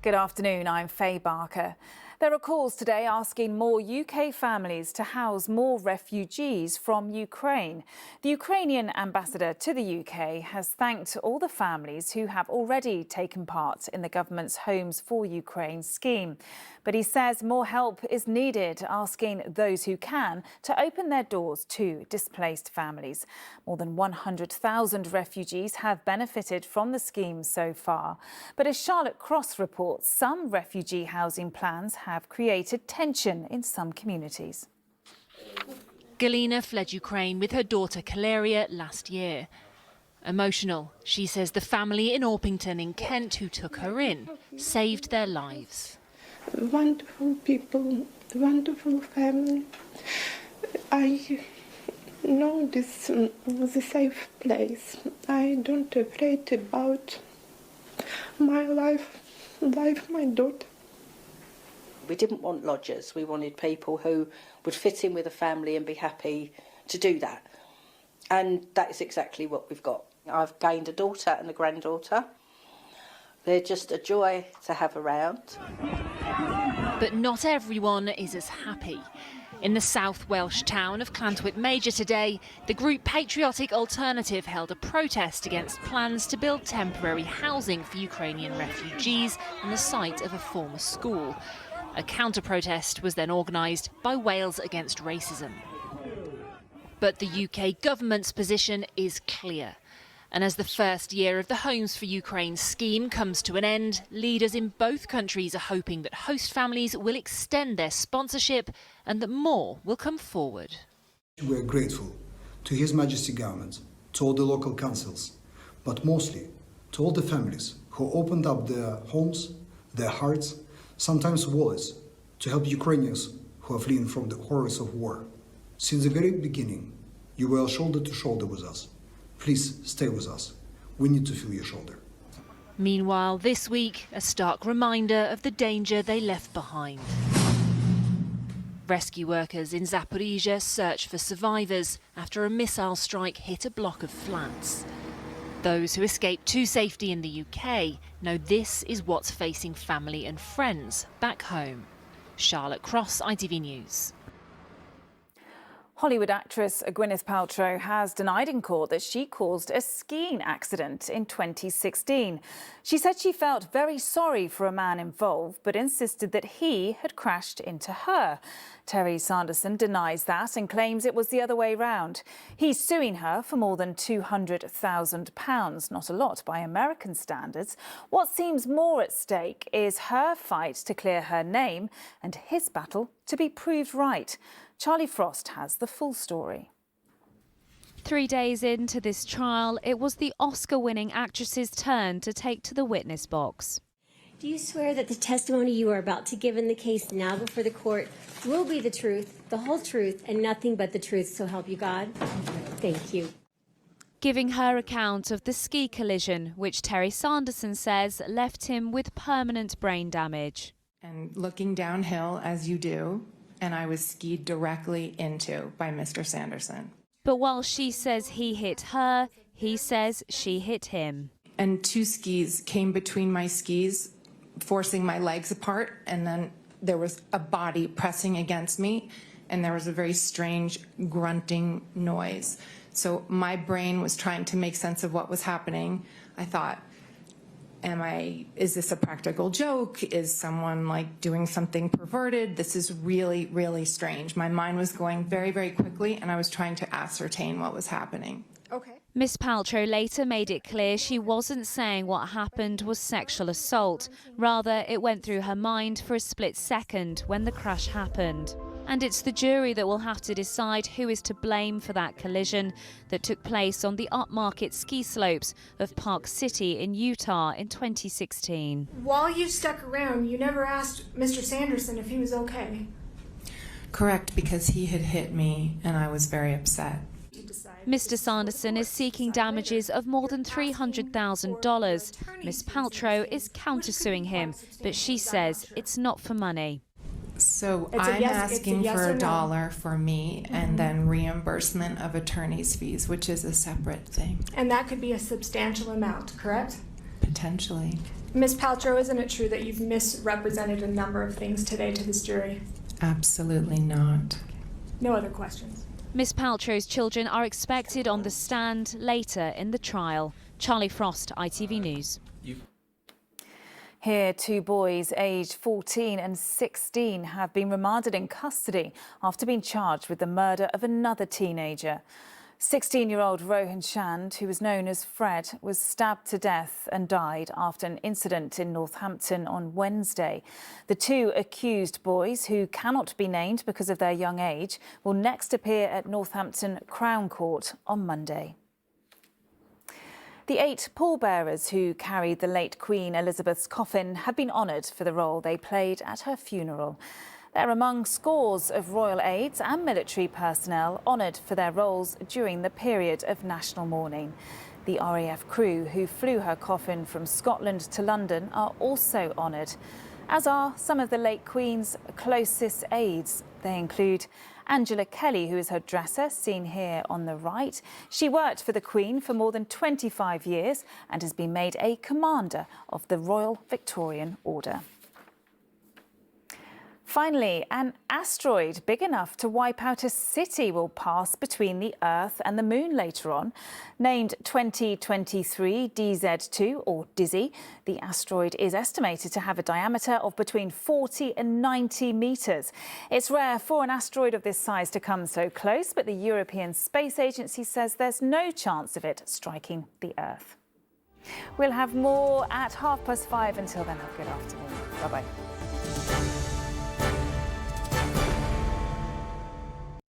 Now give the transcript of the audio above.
Good afternoon, I'm Faye Barker. There are calls today asking more UK families to house more refugees from Ukraine. The Ukrainian ambassador to the UK has thanked all the families who have already taken part in the government's Homes for Ukraine scheme. But he says more help is needed, asking those who can to open their doors to displaced families. More than 100,000 refugees have benefited from the scheme so far. But as Charlotte Cross reports, some refugee housing plans have created tension in some communities. Galina fled Ukraine with her daughter Kaleria last year. Emotional, she says the family in Orpington in Kent who took her in saved their lives. Wonderful people, wonderful family. I know this was a safe place. I don't afraid about my life, my daughter. We didn't want lodgers. We wanted people who would fit in with a family and be happy to do that. And that is exactly what we've got. I've gained a daughter and a granddaughter. They're just a joy to have around. But not everyone is as happy. In the South Welsh town of Llantwit Major today, the group Patriotic Alternative held a protest against plans to build temporary housing for Ukrainian refugees on the site of a former school. A counter-protest was then organised by Wales Against Racism. But the UK government's position is clear. And as the first year of the Homes for Ukraine scheme comes to an end, leaders in both countries are hoping that host families will extend their sponsorship and that more will come forward. We are grateful to His Majesty Government, to all the local councils, but mostly to all the families who opened up their homes, their hearts, sometimes wallets, to help Ukrainians who are fleeing from the horrors of war. Since the very beginning, you were shoulder to shoulder with us. Please stay with us. We need to feel your shoulder. Meanwhile, this week, a stark reminder of the danger they left behind. Rescue workers in Zaporizhzhia search for survivors after a missile strike hit a block of flats. Those who escaped to safety in the UK know this is what's facing family and friends back home. Charlotte Cross, ITV News. Hollywood actress Gwyneth Paltrow has denied in court that she caused a skiing accident in 2016. She said she felt very sorry for a man involved, but insisted that he had crashed into her. Terry Sanderson denies that and claims it was the other way round. He's suing her for more than £200,000, not a lot by American standards. What seems more at stake is her fight to clear her name and his battle to be proved right. Charlie Frost has the full story. 3 days into this trial, it was the Oscar-winning actress's turn to take to the witness box. Do you swear that the testimony you are about to give in the case now before the court will be the truth, the whole truth, and nothing but the truth, so help you God? Thank you. Giving her account of the ski collision, which Terry Sanderson says left him with permanent brain damage. And looking downhill, as you do, and I was skied directly into by Mr. Sanderson. But while she says he hit her, he says she hit him. And two skis came between my skis, forcing my legs apart, and then there was a body pressing against me, and there was a very strange grunting noise. So my brain was trying to make sense of what was happening. I thought, is this a practical joke? Is someone like doing something perverted? This is really, really strange. My mind was going very, very quickly, and I was trying to ascertain what was happening. Okay. Miss Paltrow later made it clear she wasn't saying what happened was sexual assault. Rather, it went through her mind for a split second when the crash happened. And it's the jury that will have to decide who is to blame for that collision that took place on the upmarket ski slopes of Park City in Utah in 2016. While you stuck around, you never asked Mr. Sanderson if he was okay. Correct, because he had hit me and I was very upset. Mr. Sanderson is seeking damages of more than $300,000. Miss Paltrow is countersuing him, but she says it's not for money. So I'm asking for $1 for me and then reimbursement of attorney's fees, which is a separate thing. And that could be a substantial amount, correct? potentially. Ms. Paltrow, isn't it true that you've misrepresented a number of things today to this jury? Absolutely not. No other questions. Miss Paltrow's children are expected on the stand later in the trial. Charlie Frost, ITV News. Here, two boys aged 14 and 16 have been remanded in custody after being charged with the murder of another teenager. 16-year-old Rohan Chand, who was known as Fred, was stabbed to death and died after an incident in Northampton on Wednesday. The two accused boys, who cannot be named because of their young age, will next appear at Northampton Crown Court on Monday. The 8 pallbearers who carried the late Queen Elizabeth's coffin have been honoured for the role they played at her funeral. They're among scores of royal aides and military personnel honoured for their roles during the period of national mourning. The RAF crew who flew her coffin from Scotland to London are also honoured, as are some of the late Queen's closest aides. They include Angela Kelly, who is her dresser, seen here on the right. She worked for the Queen for more than 25 years and has been made a Commander of the Royal Victorian Order. Finally, an asteroid big enough to wipe out a city will pass between the Earth and the Moon later on. Named 2023 DZ2, or Dizzy, the asteroid is estimated to have a diameter of between 40 and 90 metres. It's rare for an asteroid of this size to come so close, but the European Space Agency says there's no chance of it striking the Earth. We'll have more at 5:30. Until then, have a good afternoon. Bye-bye.